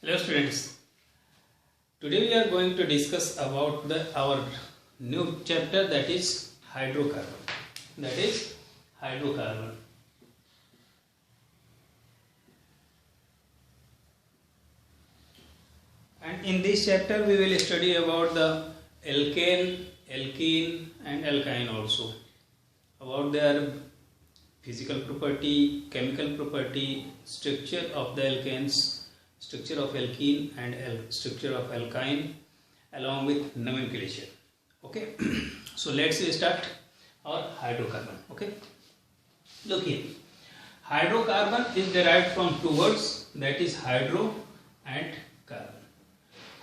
Hello students, today we are going to discuss about our new chapter, that is hydrocarbon. And in this chapter we will study about the alkane, alkene and alkyne also, about their physical property, chemical property, structure of the alkanes, structure of alkene and structure of alkyne, along with nomenclature. Okay, so let's start our hydrocarbon. Okay, look here, hydrocarbon is derived from two words, that is hydro and carbon.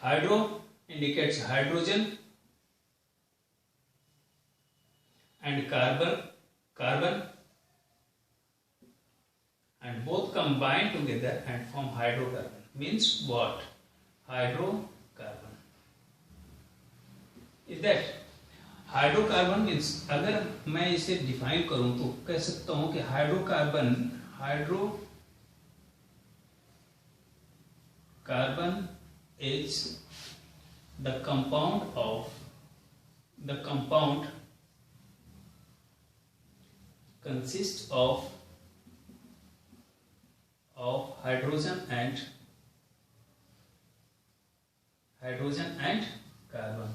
Hydro indicates hydrogen and carbon, and both combine together and form hydrocarbon. Means what? Hydrocarbon is that hydrocarbon means, अगर मैं इसे define करूं तो कह सकता हूं कि hydrocarbon is the compound consists of hydrogen and carbon.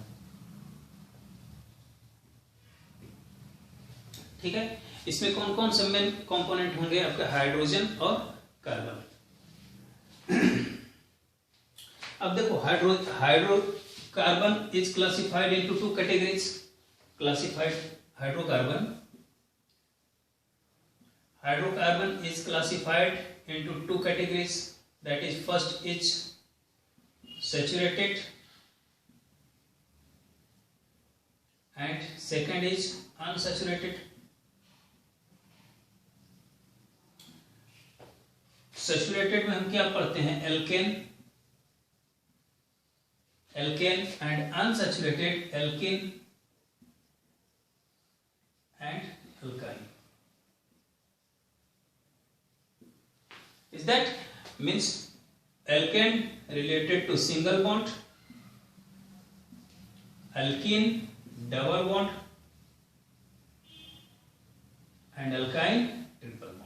ठीक है, इसमें कौन कौन से मेन कंपोनेंट होंगे आपके? हाइड्रोजन और कार्बन। अब देखो, hydrocarbon is classified into two categories. Classified hydrocarbon is classified into two categories, that is, first is saturated and second is unsaturated. Saturated में हम क्या पढ़ते हैं? alkane and unsaturated alkene and alkyne. Is that means alkane related to single bond, alkene double bond and alkyne triple bond.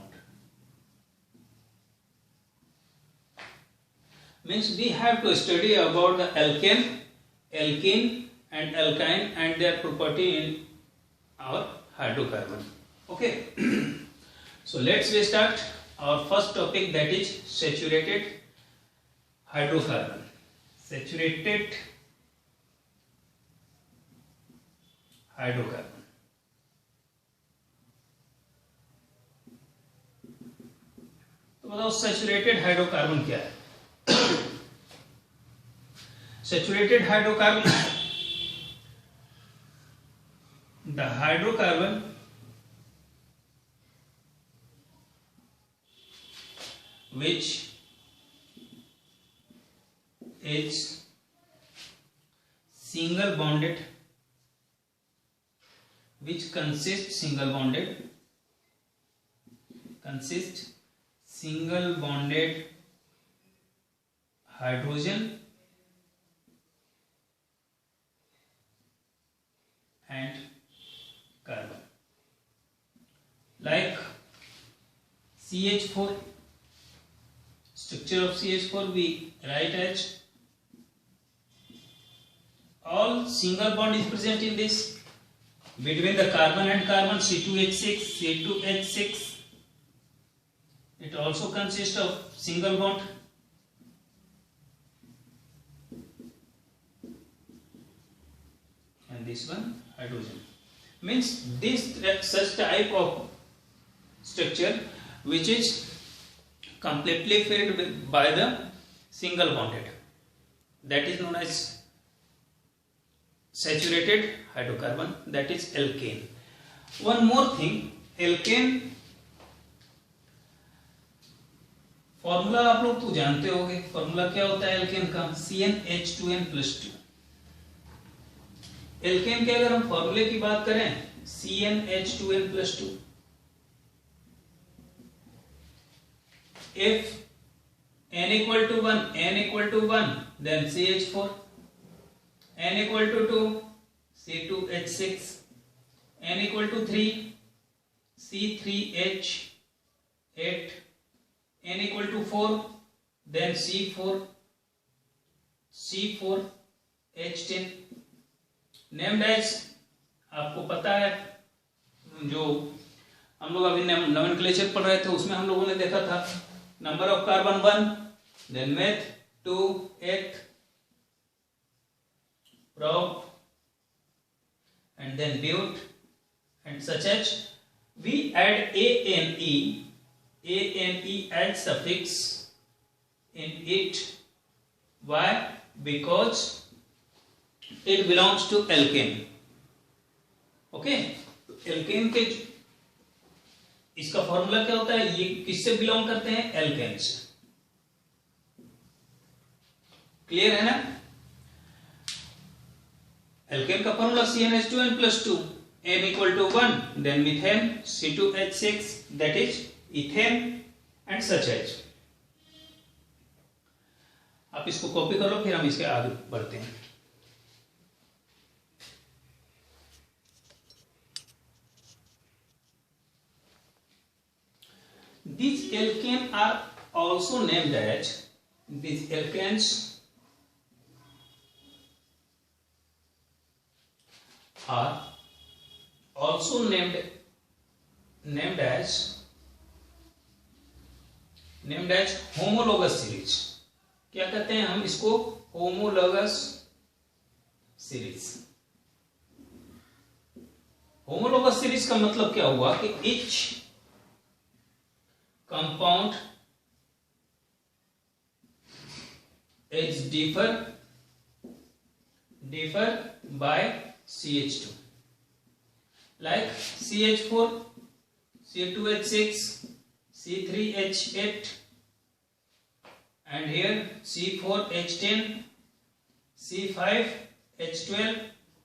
Means we have to study about the alkene and alkyne and their property in our hydrocarbon. Okay, so let's start our first topic, that is saturated hydrocarbon. Saturated hydrocarbon. तो बताओ saturated hydrocarbon क्या है? Saturated hydrocarbon, the hydrocarbon which is single bonded, which consists single bonded hydrogen and carbon, like CH4. Structure of CH4 we write as, all single bond is present in this between the carbon and carbon, C2H6. It also consists of single bond. And this one hydrogen. Means this such type of structure which is completely filled by the single bonded, that is known as saturated hydrocarbon, that is alkane. One more thing, alkane formula आप लोग तो जानते होंगे. Formula क्या होता है alkene का? CnH2n+2. Alkene के अगर हम फॉर्मूले की बात करें, CnH2n+2, if n equal to 1, then CH4, n equal to 2, C2H6, n equal to 3, C3H8, n equal to 4, then C4H10. Named as आपको पता है, जो हम लोग अभी नोमेनक्लेचर पढ़ रहे थे उसमें हम लोगों ने देखा था, number of carbon 1, then meth 2, 8, prop, and then but, and such as we add ane add suffix in it. Why? Because it belongs to alkane. Okay, alkane के इसका फॉर्मूला क्या होता है, ये किससे बिलोंग करते हैं, एल्केन से. क्लियर है ना. एल्केन का formula CnH2n+2, n equal to 1, then methane, C2H6, that is ethane, and such as. आप इसको कॉपी करो, फिर हम इसके आगे बढ़ते हैं. These alkanes are also named as, these alkanes are also named as homologous series. क्या कहते हैं हम इसको, homologous series. homologous series का मतलब क्या हुआ कि each compound is differ by CH2, like CH4, C2H6, C3H8, and here C4H10, C5H12,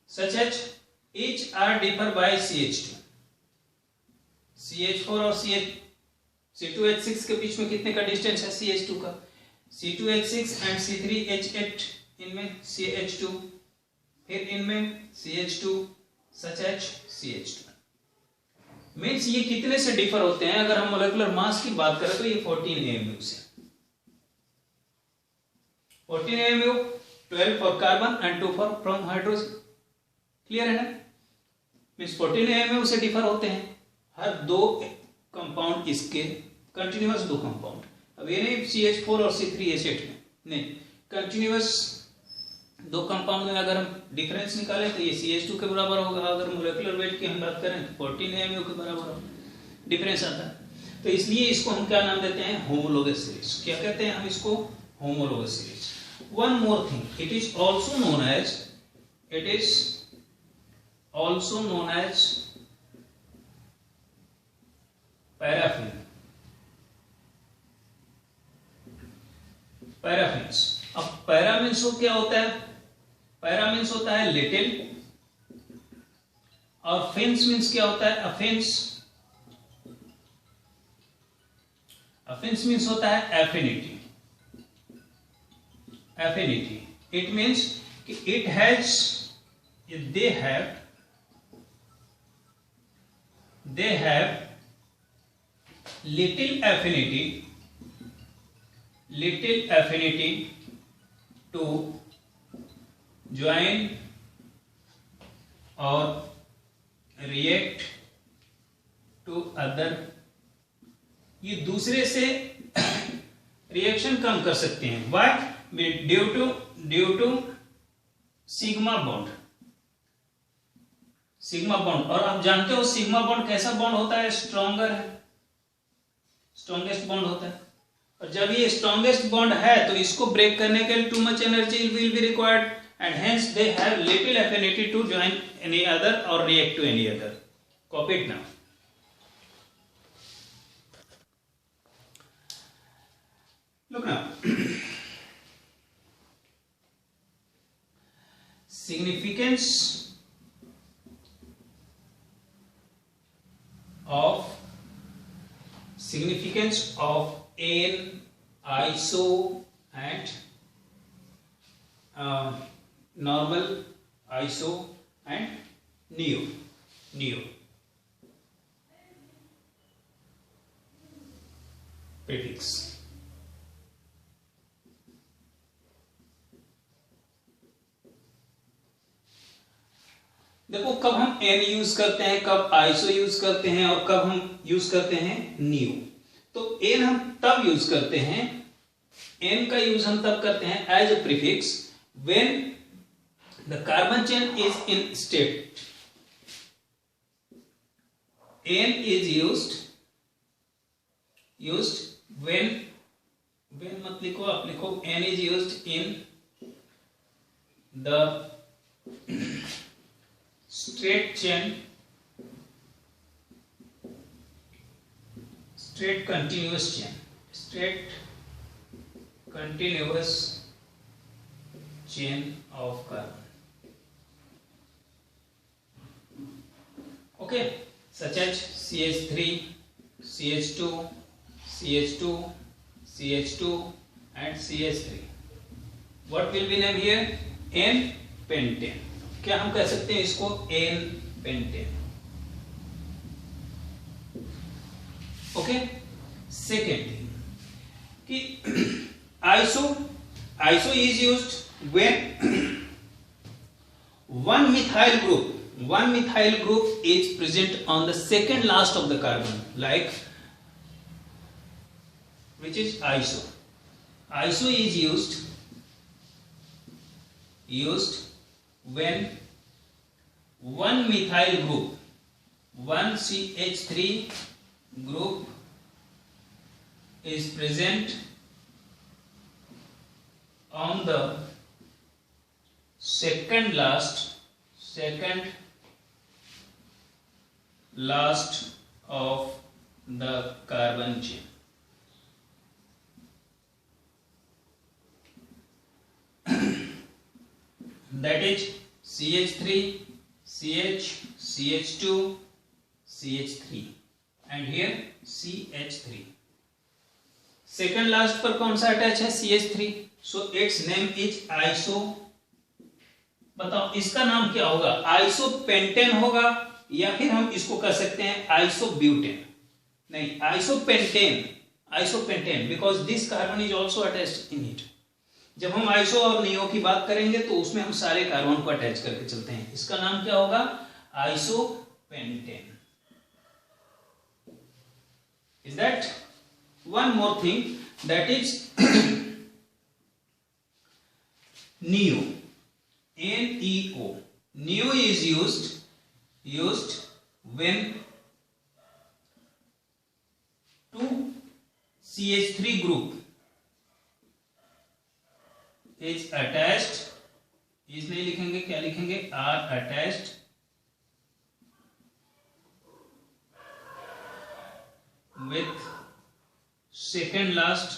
such as each are differ by CH2. CH4 और C2H6 के बीच में कितने का डिस्टेंस है, CH2 का. C2H6 एंड C3H8, इनमें CH2, फिर इनमें CH2, सच एच CH2. मीन्स ये कितने से डिफर होते हैं, अगर हम मोलेकुलर मास की बात करें तो ये 14 AMU से, 14 AMU, 12 for carbon and 2 for from hydrogen. Clear है ना. मीन्स 14 AMU से डिफर होते हैं हर दो कंपाउंड, इसके कंटिन्यूअस दो कंपाउंड. अब ये नहीं CH4 और C3H8 में नहीं, कंटिन्यूअस दो कंपाउंड में अगर हम डिफरेंस निकालें तो ये CH2 के बराबर होगा. अगर मोलेकुलर वेट की हम बात करें तो 14 AMU के बराबर डिफरेंस आता है. तो इसलिए इसको हम क्या नाम देते हैं, होमोलोगस सीरीज. क्या कहते हैं हम इसको, homologous series. One more thing, it is also known as paraffin. Paraffins. अब पैराफिन्स क्या होता है, पैराफिन्स होता है लिटिल, और फिन्स मीन्स क्या होता है, अफिन्स. अफिन्स मीन्स होता है एफिनिटी. एफिनिटी इट मीन्स कि it has, they have little affinity to join or react to other. ये दूसरे से रिएक्शन कम कर सकते हैं. Why? Due to sigma bond. Sigma bond, और आप जानते हो सिग्मा बॉन्ड कैसा बॉन्ड होता है, स्ट्रॉन्गर है, स्ट्रॉन्गेस्ट बॉन्ड होता है. और जब ये स्ट्रॉन्गेस्ट बॉन्ड है तो इसको ब्रेक करने के लिए too much energy will be required, and hence they have little affinity to join any other और react to any other. Copy it now. Look now, significance of n iso and normal, iso and neo prefix. देखो कब हम N use करते हैं, कब iso use करते हैं और कब हम यूज करते हैं नियो। तो एन हम तब यूज करते हैं, एन का यूज हम तब करते हैं as a prefix when the carbon chain is in state. N is used when मत लिखो, आप लिखो n is used in the straight chain, straight continuous chain of carbon. Okay, such as CH3, CH2, CH2, CH2 and CH3. What will be named here? N-pentane. क्या हम कह सकते हैं इसको? N pentane. Okay, second thing कि iso is used when one methyl group is present on the second last of the carbon, like which is iso is used when one methyl group, one CH3 group is present on the second last of the carbon chain. That is CH3, CH, CH2, CH3 and here CH3. Second last पर कौन सा attach है? CH3. So it's name is iso. बताओ इसका नाम क्या होगा? Iso pentane होगा या फिर हम इसको कह सकते हैं आइसो ब्यूटेन? नहीं, iso pentane because this carbon is also attached in it. जब हम आइसो और नियो की बात करेंगे तो उसमें हम सारे कार्बन को अटैच करके चलते हैं। इसका नाम क्या होगा? Iso pentane. Is that? One more thing, that is neo, NEO. Neo is used when two CH3 group is attached, इस नहीं लिखेंगे, क्या लिखेंगे? are attached with second last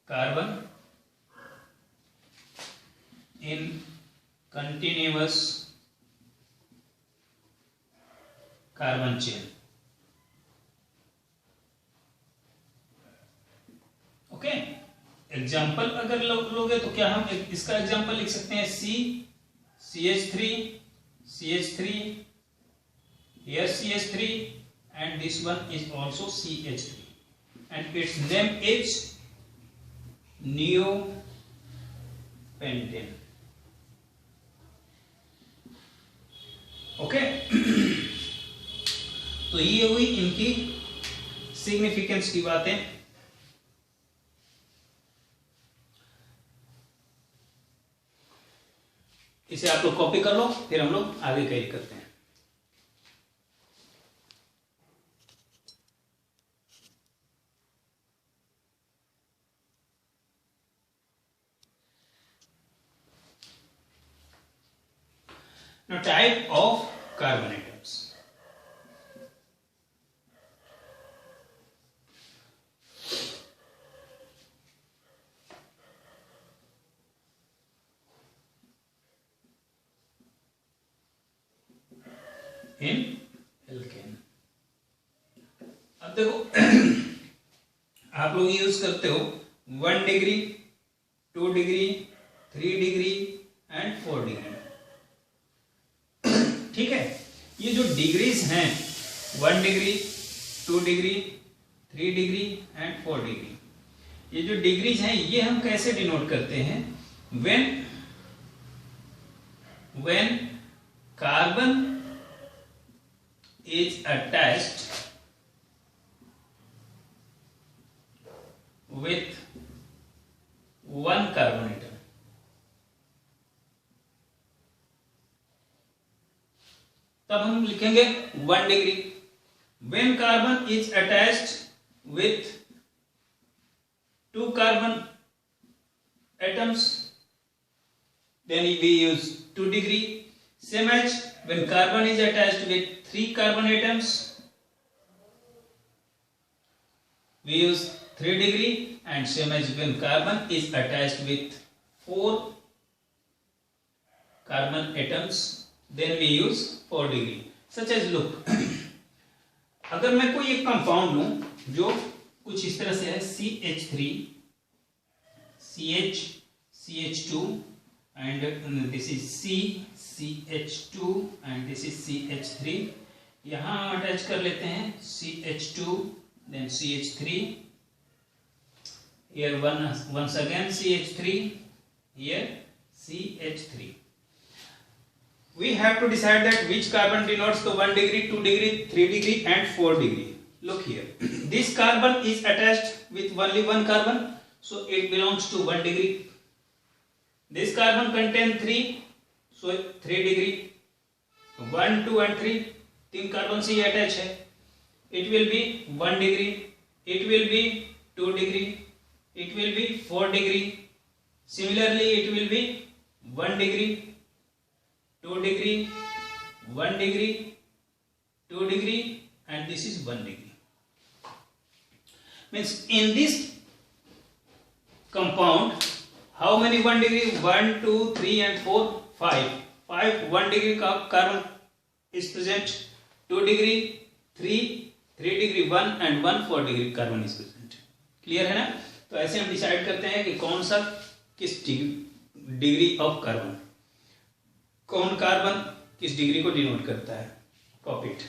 carbon in continuous carbon chain. Okay, example अगर लोगे तो क्या हम इसका एग्जाम्पल लिख सकते हैं? CH3, here CH3 and this one is also CH3 and its name is neopentane. Okay, तो ये हुई इनकी सिग्निफिकेंस की बातें। इसे आप लोग कॉपी कर लो, फिर हम लोग आगे कैरी करते हैं। Now, type of carbon atoms. In alkane. अब देखो आप लोग यूज करते हो 1 degree, 2 degree, 3 degree and 4 degree. ठीक है, ये जो डिग्रीज हैं 1 degree, 2 degree, 3 degree and 4 degree, ये जो डिग्रीज हैं ये हम कैसे डिनोट करते हैं? when carbon is attached with one carbon atom, तब हम लिखेंगे 1 degree. when carbon is attached with 2 carbon atoms, then we use 2 degree. Same as when carbon is attached with 3 carbon atoms, we use 3 degree, and same as when carbon is attached with 4 carbon atoms, then we use 4 degree. Such as look, अगर मैं कोई एक compound लूं जो कुछ इस तरह से है CH3, CH, CH2 and this is CH2 and this is CH3. यहां अटैच कर लेते हैं CH2 then CH3, here once again CH3, here CH3. We have to decide that which carbon denotes the 1 degree, 2 degree, 3 degree and 4 degree. Look here, this carbon is attached with only one carbon, so it belongs to 1 degree. This carbon contains 3, so 3 degree. 1, 2 and 3, 3 carbon से attach है. It will be 1 degree. It will be 2 degree. It will be 4 degree. Similarly, it will be 1 degree, 2 degree, 1 degree, 2 degree, and this is 1 degree. Means in this compound, how many 1 degree? 1, 2, 3 and 4, 5. 1 degree carbon is present. 2 degree, 3 degree 1 and 1 4 degree carbon is present. Clear है ना? तो ऐसे हम decide करते हैं कि कौन सा किस डिग्री ऑफ कार्बन, कौन कार्बन किस डिग्री को डिनोट करता है. Copy it.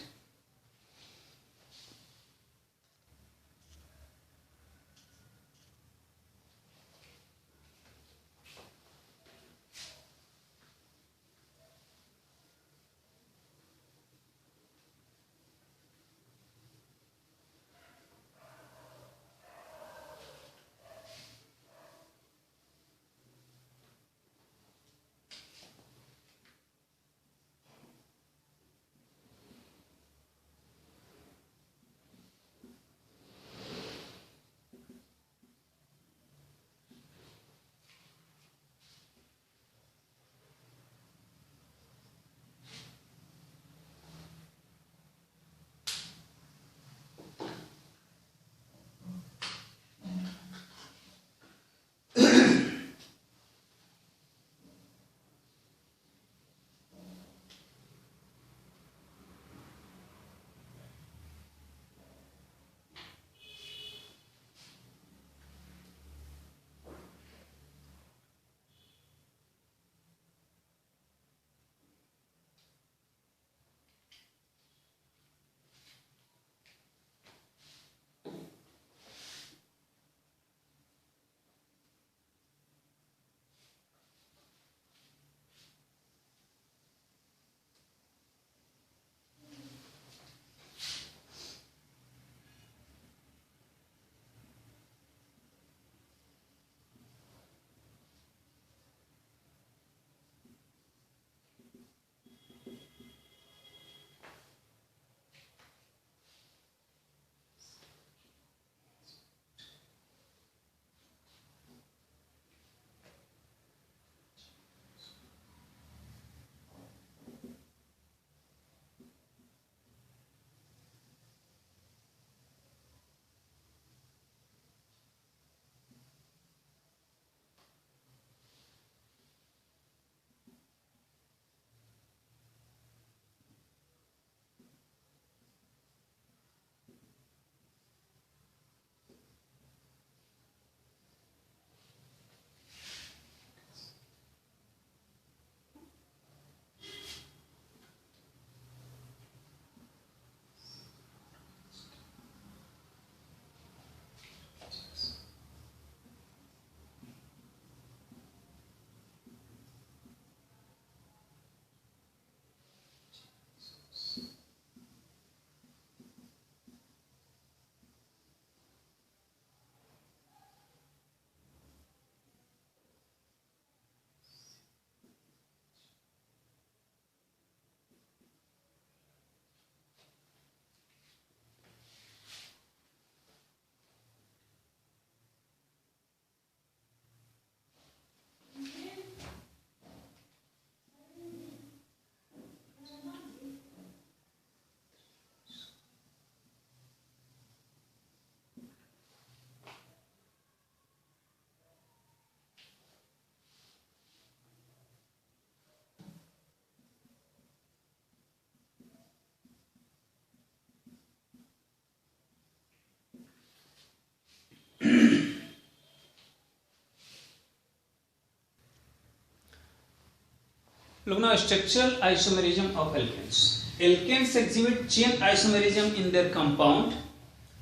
Look now, structural isomerism of alkanes. Alkanes exhibit chain isomerism in their compound,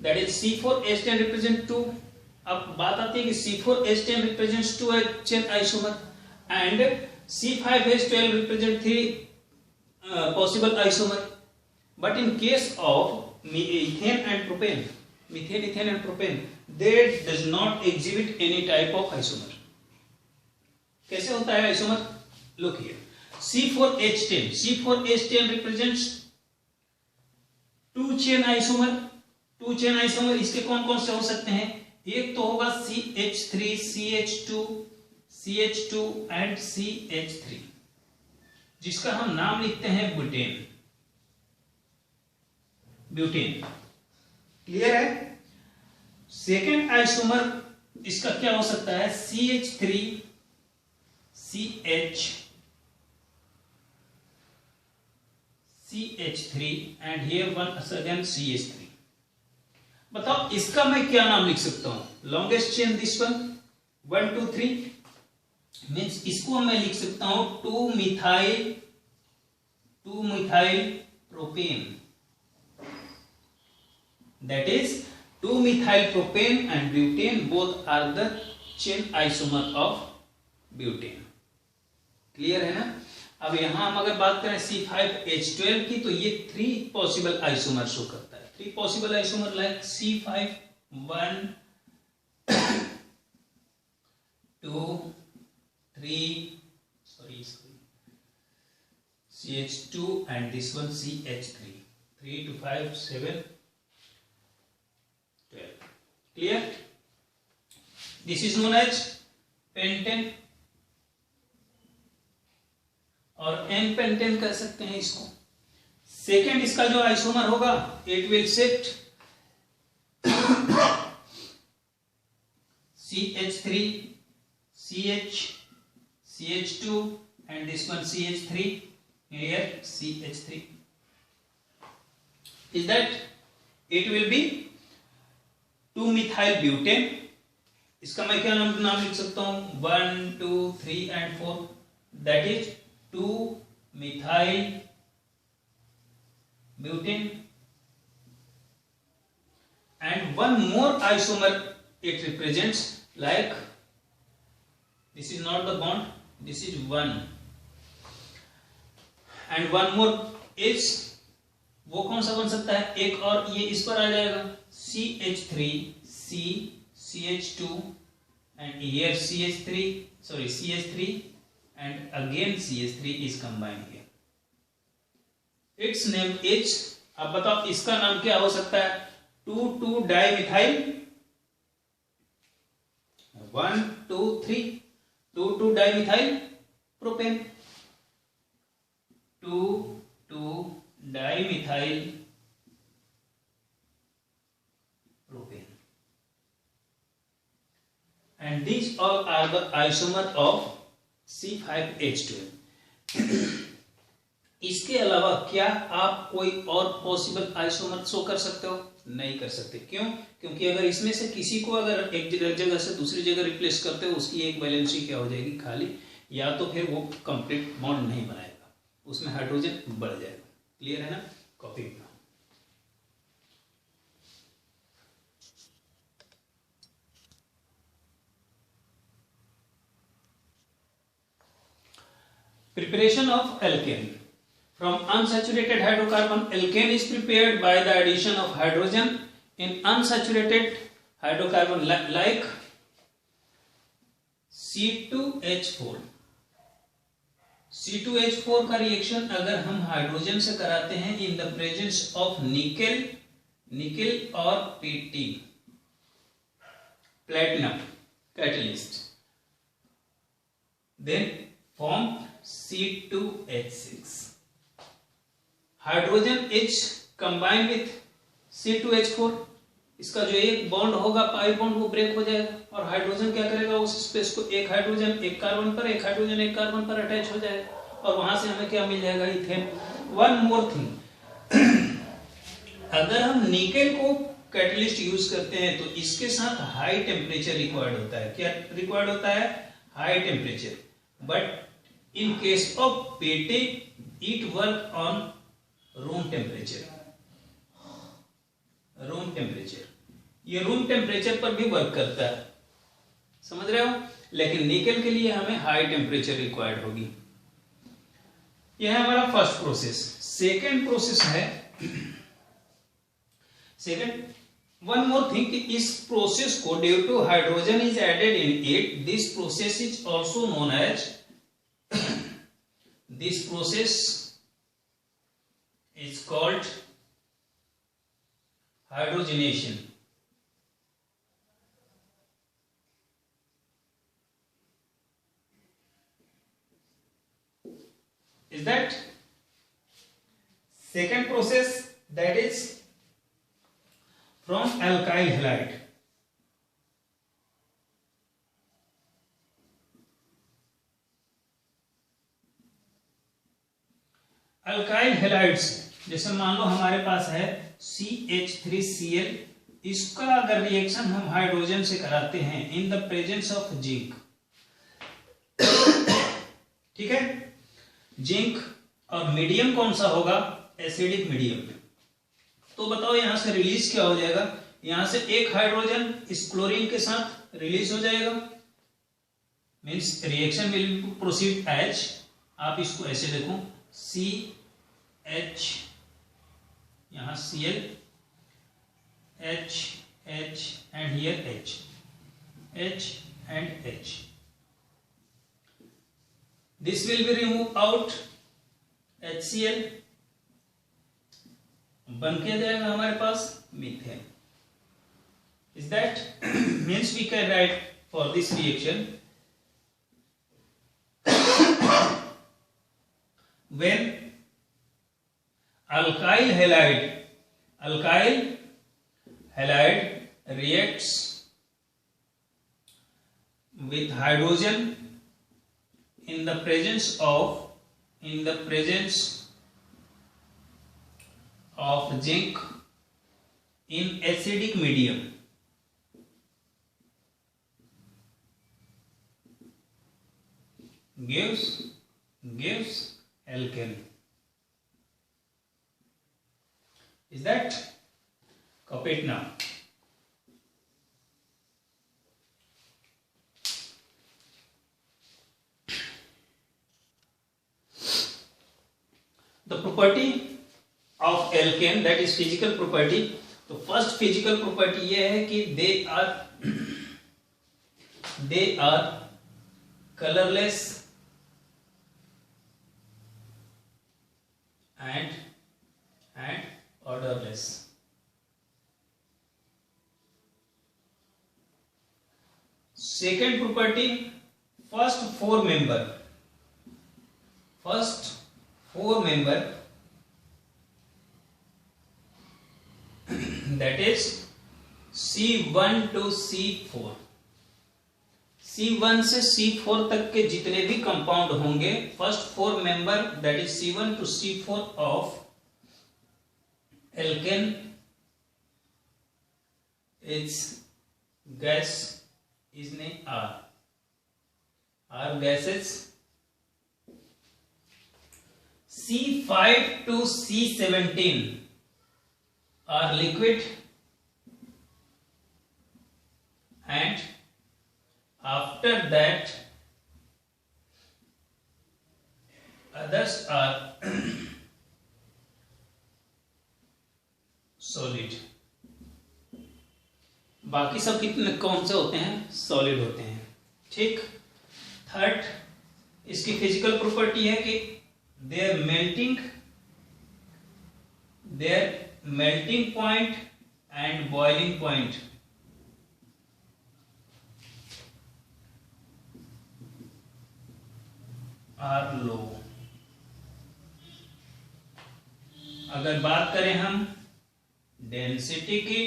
that is C4H10 represent 2. अब बात आती है कि C4H10 represents 2 chain isomer and C5H12 represent 3 possible isomer. But in case of ethane and propane, methane, ethane and propane, they does not exhibit any type of isomer. कैसे होता है isomer? Look here. C4H10 represents 2 chain isomer. 2 chain isomer इसके कौन कौन से हो सकते हैं? एक तो होगा CH3, CH2 एंड CH3, जिसका हम नाम लिखते हैं ब्यूटेन। क्लियर है? सेकेंड आइसोमर इसका क्या हो सकता है? CH3, CH3 and here one again CH3. बताओ इसका मैं क्या नाम लिख सकता हूं? Longest chain this one 1 2 3 means इसको मैं लिख सकता हूं 2 methyl propane, that is 2 methyl propane and butane both are the chain isomer of butane. Clear है ना? अब यहां हम अगर बात करें C5H12 की, तो ये 3 पॉसिबल आइसोमर शो करता है। 3 possible isomer like C5, 1, 2, 3, CH2 and this one CH3, 3 to 5, 7, 12. Clear? This is known as pentane और N-pentane कह सकते हैं इसको। सेकेंड इसका जो आइसोमर होगा, it will shift CH3, CH2 and this one CH3, here CH3 is that it will be 2 methyl butane। इसका मैं क्या नाम लिख सकता हूं? 1 2 3 and 4, that is 2 methyl butane and one more isomer it represents, like this is not the bond, this is 1 and one more is वो कौन सा बन सकता है? एक और ये इस पर आ जाएगा CH3, CH2 and here CH3 and again CH3 is combined here. Its name is, अब बताओ इसका नाम क्या हो सकता है? 2 dimethyl 1 2 3 2 dimethyl propane, 2 dimethyl propane, and these all are the isomer of C5H12। इसके अलावा क्या आप कोई और पॉसिबल आइसोमर शो कर सकते हो? नहीं कर सकते। क्यों? क्योंकि अगर इसमें से किसी को अगर एक जगह से दूसरी जगह रिप्लेस करते हो, उसकी एक वैलेंसी क्या हो जाएगी? खाली, या तो फिर वो कंप्लीट बॉन्ड नहीं बनाएगा, उसमें हाइड्रोजन बढ़ जाएगा। क्लियर है ना? कॉपी करना। Preparation of alkane. From unsaturated hydrocarbon, alkane is prepared by the addition of hydrogen in unsaturated hydrocarbon like C2H4। C2H4 का रिएक्शन अगर हम हाइड्रोजन से कराते हैं in the presence of nickel और Pt, platinum catalyst, then form C2H6। Hydrogen H combine with C2H4, इसका जो एक बॉन्ड होगा पाई बॉन्ड वो ब्रेक हो जाएगा और हाइड्रोजन क्या करेगा? उस स्पेस को एक हाइड्रोजन एक कार्बन पर, एक हाइड्रोजन एक कार्बन पर अटैच हो जाएगा और वहां से हमें क्या मिल जाएगा? इथेन। वन मोर थिंग, अगर हम निकेल को कैटलिस्ट यूज करते हैं तो इसके साथ हाई टेम्परेचर रिक्वायर्ड होता है। क्या रिक्वायर्ड होता है? High temperature. But in case of Pate it work on room temperature. Room temperature, ये रूम टेम्परेचर पर भी वर्क करता है, समझ रहे हो। लेकिन निकल के लिए हमें हाई टेम्परेचर रिक्वायर्ड होगी। यह है हमारा फर्स्ट प्रोसेस। सेकेंड प्रोसेस है, सेकेंड वन मोर थिंग कि इस प्रोसेस को due to hydrogen is added in it, this process is also known as, this process is called hydrogenation. Is that second process, that is from alkyl halide। Alkyl halides, जैसे मान लो हमारे पास है CH3Cl, इसका अगर reaction हम hydrogen से कराते हैं in the presence of zinc, ठीक है, जिंक, और मीडियम कौन सा होगा, एसिडिक मीडियम। तो बताओ यहां से रिलीज क्या हो जाएगा, यहां से एक हाइड्रोजन इस क्लोरीन के साथ रिलीज हो जाएगा, means reaction will proceed as, आप इसको ऐसे देखो CH, यहां Cl, H and here H and H, this will be removed out, HCl, बन के जाएगा हमारे पास methane. Is that means we can write for this reaction when alkyl halide reacts with hydrogen in the presence of zinc in acidic medium, gives alkane। Is that copy it now? The property of alkane, that is physical property, तो first physical property ये है कि they are colorless and odorless। Second property, first four member that is C1 to C4, C1 से C4 तक के जितने भी compound होंगे, first four member that is C1 to C4 of alkane is gas is name are gases. C5 to C17 are liquid and after that others are solid। बाकी सब कितने कौन से होते हैं, सॉलिड होते हैं, ठीक। थर्ड इसकी फिजिकल प्रॉपर्टी है कि their melting point and boiling point are low। अगर बात करें हम डेंसिटी की,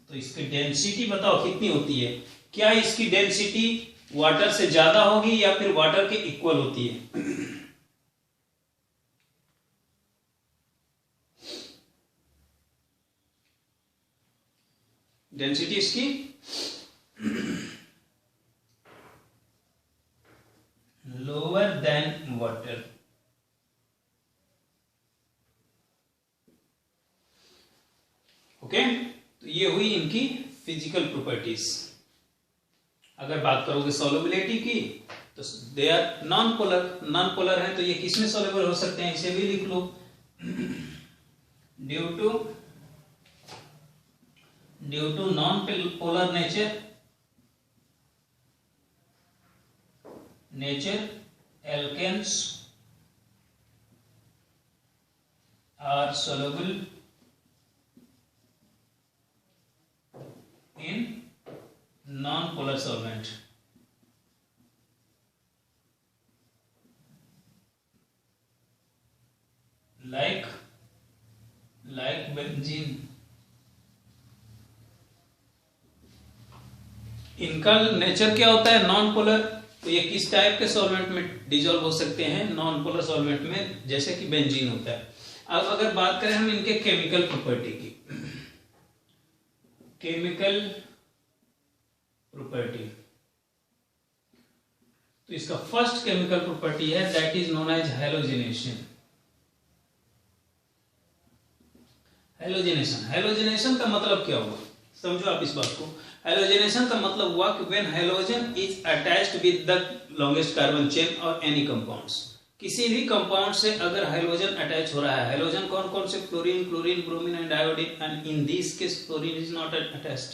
तो इसकी डेंसिटी बताओ कितनी होती है, क्या इसकी डेंसिटी वाटर से ज्यादा होगी या फिर वाटर के इक्वल होती है। डेंसिटी इसकी लोअर देन वाटर। ओके, तो ये हुई इनकी फिजिकल प्रॉपर्टीज। अगर बात करोगे सॉल्युबिलिटी की तो they are non polar, non polar है तो ये किसमें सॉल्युबल हो सकते हैं, इसे भी लिख लो। Due to non polar nature alkanes are soluble in non-polar solvent. Like benzene. इनका नेचर क्या होता है, नॉन पोलर, तो ये किस टाइप के सॉल्वेंट में डिजोल्व हो सकते हैं, नॉन पोलर सॉल्वेंट में, जैसे कि बेंजीन होता है। अब अगर बात करें हम इनके केमिकल प्रॉपर्टी की, केमिकल प्रॉपर्टी, तो इसका फर्स्ट केमिकल प्रॉपर्टी है that is known as halogenation. Halogenation का मतलब क्या हुआ, समझो आप इस बात को। हैलोजिनेशन का मतलब हुआ कि when halogen is attached with the longest carbon chain और एनी कंपाउंड्स, किसी भी कंपाउंड से अगर हाइड्रोजन अटैच हो रहा है, हाइड्रोजन कौन कौन से, chlorine, bromine and iodine, and in this case chlorine is not attached,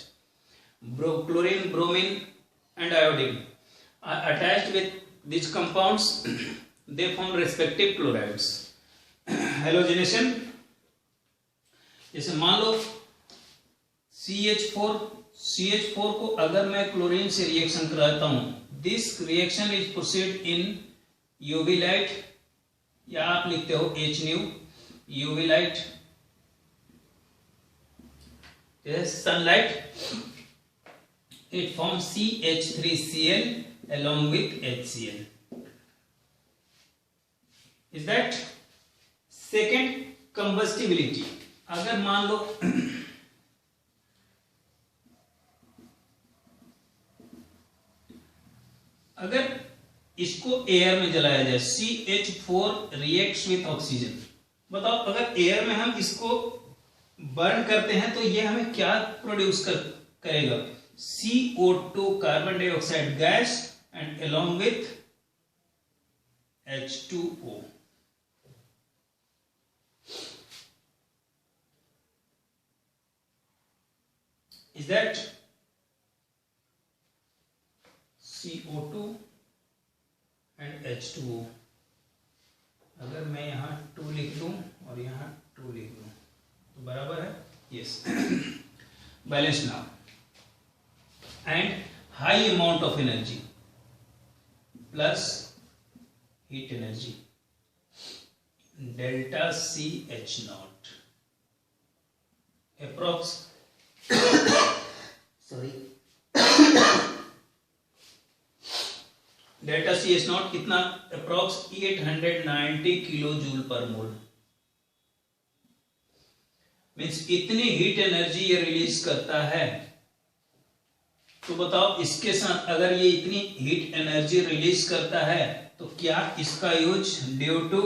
chlorine, bromine and iodine are attached with these compounds, they form respective chlorides. Halogenation, जैसे मान लो CH4 को अगर मैं क्लोरीन से रिएक्शन कराता हूं, this reaction is proceed in UV light, या आप लिखते हो HNu, UV light, sunlight, it forms CH3Cl along with HCl. Is that second combustibility? अगर मान लो अगर इसको एयर में जलाया जाए, CH4 रिएक्ट्स विथ ऑक्सीजन, बताओ अगर एयर में हम इसको बर्न करते हैं तो ये हमें क्या प्रोड्यूस करेगा, CO2 carbon dioxide gas and along with H2O. Is that CO2 and H2O? अगर मैं यहां 2 लिख लूं और यहां 2 लिख लूं तो बराबर है, yes, balance now, and high amount of energy plus heat energy, delta CH not approx, sorry, delta CH not कितना, अप्रॉक्स 890 किलो जूल पर मोल, मीन्स इतनी हीट एनर्जी ये रिलीज करता है। तो बताओ इसके साथ अगर ये इतनी हीट एनर्जी रिलीज करता है तो क्या इसका use due to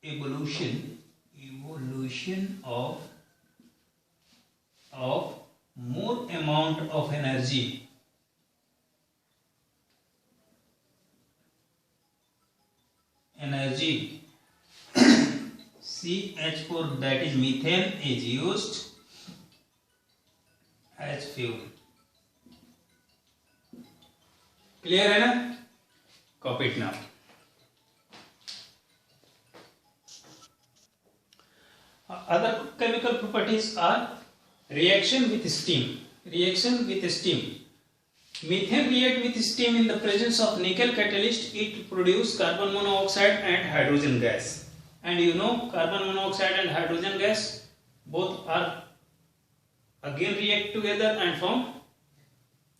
evolution of more amount of energy CH4, that is methane, is used as fuel. Clear है ना? Copy it now. Other chemical properties are reaction with steam. Methane react with steam in the presence of nickel catalyst. It produces carbon monoxide and hydrogen gas. And you know carbon monoxide and hydrogen gas both are again react together and form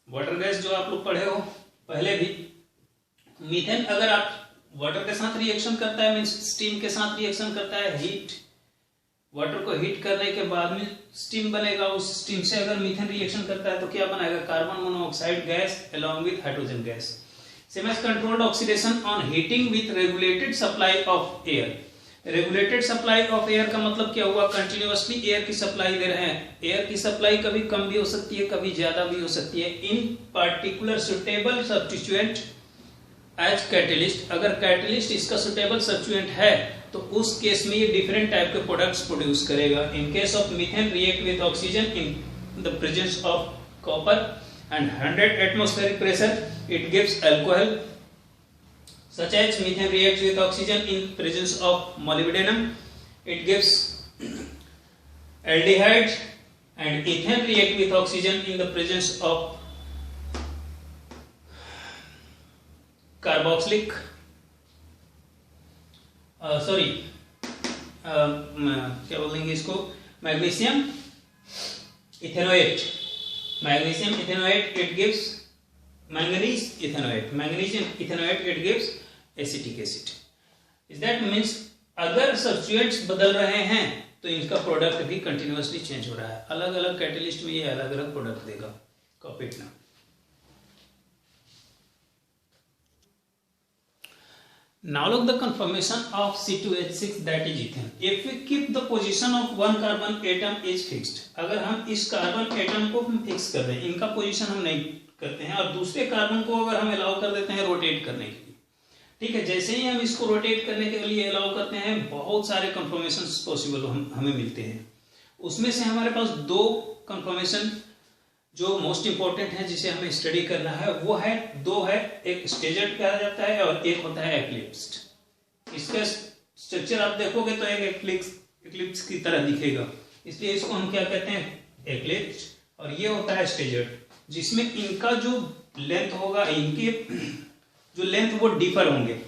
water gas, जो आप लोग पढ़े हो पहले भी। Methane अगर आप water के साथ रिएक्शन करता है, मीन्स स्टीम के साथ रिएक्शन करता है, हीट, वाटर को हीट करने के बाद में स्टीम बनेगा, उस स्टीम से अगर मीथेन रिएक्शन करता है तो क्या बनाएगा, carbon monoxide gas along with hydrogen gas. Same as controlled oxidation on heating with regulated supply of air. Regulated supply of air का मतलब क्या हुआ, कंटिन्यूअसली एयर की सप्लाई दे रहे हैं। एयर की सप्लाई कभी कम भी हो सकती है, कभी ज्यादा भी हो सकती है। In particular suitable substituent as catalyst, अगर कैटलिस्ट इसका सुटेबल सब्स्टिट्यूएंट है तो उस केस में ये डिफरेंट टाइप के प्रोडक्ट्स प्रोड्यूस करेगा। In case of methane react with oxygen in the presence of copper and 100 atmospheric pressure, it gives alcohol such as methane reacts with oxygen in presence of molybdenum, it gives aldehyde, and ethane react with oxygen in the presence of carboxylic क्या बोलेंगे इसको, magnesium ethanoate, magnesium ethanoate it gives manganese ethanoate, magnesium ethanoate it gives acetic acid. Is that means अगर substituents बदल रहे हैं तो इनका product भी कंटिन्यूअसली चेंज हो रहा है। अलग अलग कैटलिस्ट में ये अलग अलग प्रोडक्ट देगा। Copy it now. Now look the conformation of C2H6 that is ethane. If we keep the position of one carbon atom is fixed, अगर हम इस कार्बन एटम को फिक्स कर दें, इनका पोजीशन हम नहीं करते हैं और दूसरे कार्बन को अगर हम अलाउ कर देते हैं रोटेट करने के लिए, ठीक है, जैसे ही हम इसको रोटेट करने के लिए अलाउ करते हैं बहुत सारे कंफर्मेशंस पॉसिबल हमें मिलते हैं। उसमें से हमारे पास दो कंफर्मेशन जो मोस्ट इंपॉर्टेंट है जिसे हमें स्टडी करना है वो है, दो है, एक स्टेजर्ड कहा जाता है और एक होता है एक्लिप्स्ड। इसका स्ट्रक्चर आप देखोगे तो एक एक्लिप्स की तरह दिखेगा, इसलिए इसको हम क्या कहते हैं, एक्लिप्स्ड। और ये होता है स्टेजर्ड, जिसमें इनका जो लेंथ होगा, इनके जो लेंथ वो डिफर होंगे।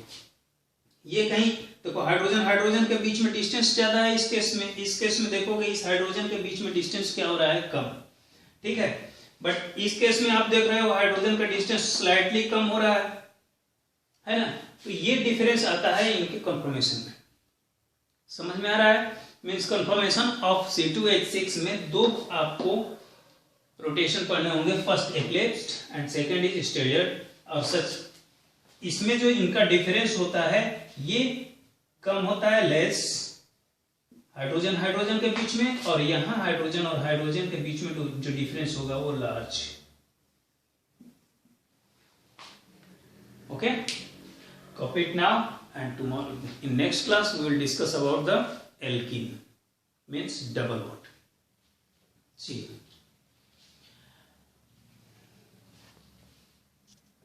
ये कहीं देखो हाइड्रोजन के बीच में डिस्टेंस ज्यादा है इस केस में देखोगे इस हाइड्रोजन के बीच में डिस्टेंस क्या हो रहा है, कम, ठीक है। बट इस केस में आप देख रहे हो हाइड्रोजन का डिस्टेंस स्लाइटली कम हो रहा है ना। तो ये डिफरेंस आता है इनके कंफर्मेशन में। समझ में आ रहा है? मींस कंफर्मेशन ऑफ C2H6 में दो आपको रोटेशन पढ़ने होंगे, फर्स्ट एक्लिप्स्ड एंड सेकंड इज स्टेजर्ड। और सच इसमें जो इनका डिफरेंस होता है ये कम होता है, लेस हाइड्रोजन के बीच में, और यहां हाइड्रोजन और हाइड्रोजन के बीच में जो डिफरेंस होगा वो large. Okay, copy it now and tomorrow in next class we will discuss about the alkene, means double bond. C